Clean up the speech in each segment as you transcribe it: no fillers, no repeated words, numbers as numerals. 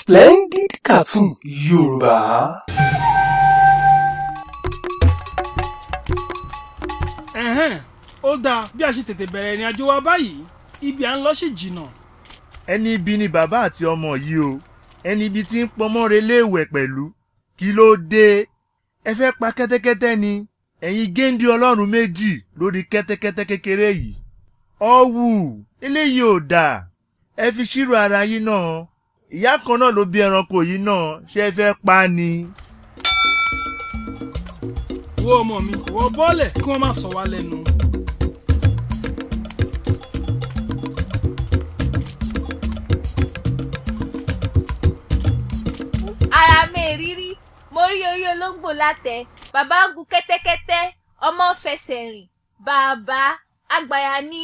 Splendid Cartoon Yorùbá. Ó dáa bí a ṣe tètè bẹ̀rẹ̀ ìrìn àjò wa báyìí, ibi à ń lọ sì jìnnà. Ẹni ibi ni bàbá àti ọmọ yìí o, ẹni ibi tí ń pọnmọ́ relé ìwẹ̀ pẹ̀lú. Kí ló dé? Ẹ fẹ́ pa kẹ́tẹ́kẹ́tẹ́ ni? Ẹ̀yin géńdé ọlọ́run méjì lórí kẹ́tẹ́kẹ́tẹ́ kékeré yìí. Ọ̀wù eléyìí ò dáa. Ẹ fi ṣírò ara yín náà. Ìyá kan náà ló bí ẹranko yìí náà, ṣé ẹ fẹ́ pa á ni? Wo ọmọ mi, wọ bọ́ọ̀lẹ̀ kí wọ́n má sọ wá lẹ́nu. Ara mi èrírí, mo rí orí olóńgbò látẹ, bàbá ń gun kẹ́tẹ́kẹ́tẹ́, ọmọ fẹsẹ̀ rìn. Bàbá àgbàyà ni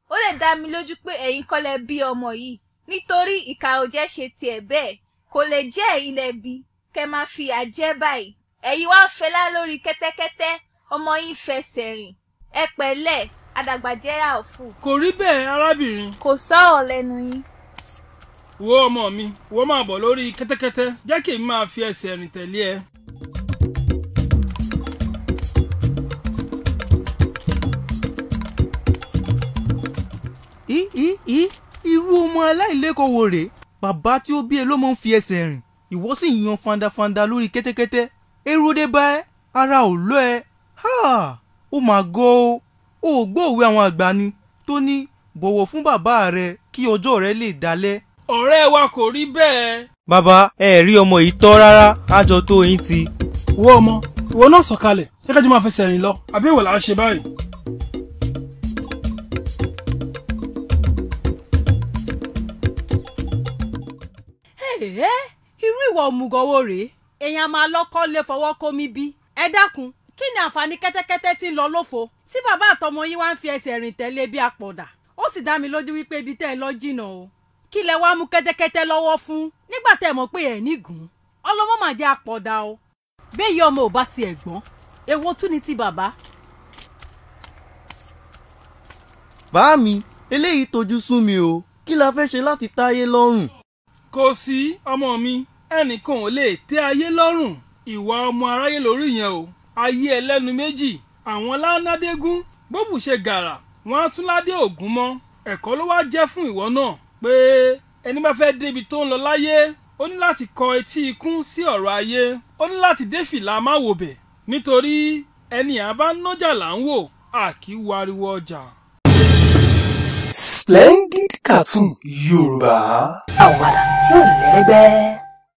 ó lè dá mi lójú pé ẹ̀yin kọ́ lẹ bí ọmọ yìí, nítorí ìkà ò jẹ́ ṣe tiẹ̀ bẹ́ẹ̀, kò lè jẹ́ ẹ̀yin lẹ bí, kẹ́ máa fi àjẹ́ báyìí. Ẹ̀yin wá fẹlá lórí kẹ́tẹ́kẹ́tẹ́, ọmọ yín fẹsẹ̀ rìn. Ẹ pẹ̀lẹ́, àdàgbàjẹ́ra òfù. Kò rí bẹ́ẹ̀ arábìnrin. Kò sọ̀rọ̀ lẹ́nu yín. Wo ọmọ mi, wọ́n máa bọ̀ lórí kẹ́tẹ́kẹ́tẹ́, jẹ́ kí èmi máa fi ẹsẹ̀ rìn tẹ̀lé ẹ. Irú ọmọ aláìlẹ́kọ̀ọ́ wo rèé? Bàbá tí ó bí ẹ ló máa ń fi ẹsẹ̀ rìn, ìwọ sì yan fandafanda lórí kẹ́tẹ́kẹ́tẹ́. Èrò dé bá ẹ, ara ò lọ ẹ. Ó mà gọ̀ o. Ò gbọ́ òwe àwọn àgbà ni tó ní bọ̀wọ̀ fún bàbá rẹ kí ọjọ́ rẹ lè dalẹ̀. Ọ̀rẹ́ wa kò rí bẹ́ẹ̀. Bàbá ẹ rí ọmọ yìí tọ́ rárá, àjọ tó yín ti. Wo ọmọ, ìwọ náà sọ̀kalẹ̀, jẹ́ kájú máa fẹsẹ̀ rìn lọ, àbí ìwọ là á ṣe báyìí. Irú ìwà òmùgọ̀wò rèé, èèyàn máa lọ́kọ́ lè fọwọ́ kó mi bí. Ẹ dákun, kí ni àǹfààní kẹ́tẹ́kẹ́tẹ́ tí ń lọ lófo tí bàbá àtọmọ yín wá ń fi ẹsẹ̀ rìn tẹ̀lé bí àpọ̀dà? Ó sì dá mi lójú wípé ibi tẹ́ ẹ lọ jìnnà o. Kí lẹ wá mú kẹ́tẹ́kẹ́tẹ́ lọ́wọ́ fún nígbà tẹ́ ẹ mọ̀ pé ẹ̀ nígùn? Ọlọ́mọ mà jẹ́ àpọ̀dà o. Béyìí ọmọ ò bá tiẹ̀ gbọ́n, èwo tún ni ti bàbá? Bá mi, eléyìí tojú sú mi o. Kí la fẹ́ ṣe láti táyé lọ́rùn? Kò sí ọmọ mi, ẹnìkan ò lè tẹ́ ayé lọ́rùn. Ìwà ọmọ aráyé lórí yẹn o. Ayé ẹlẹ́nu méjì, àwọn lánàdégún, bóbù ṣe gàrà, wọ́n á tún ládé ògún mọ́. Ẹ̀kọ́ ló wá jẹ́ fún ìwọ náà pé ẹni bá fẹ́ débi tó ń lọ láyé, ó ní láti kọ etí ikún sí ọ̀rọ̀ ayé. Ó ní láti dé fìlà máwòbẹ̀, nítorí ẹni àbá nájà là ń wò, a kì í wariwo ọjà. Splendid Cartoon Yorùbá. Àwàdà tí ò lẹ́gbẹ́.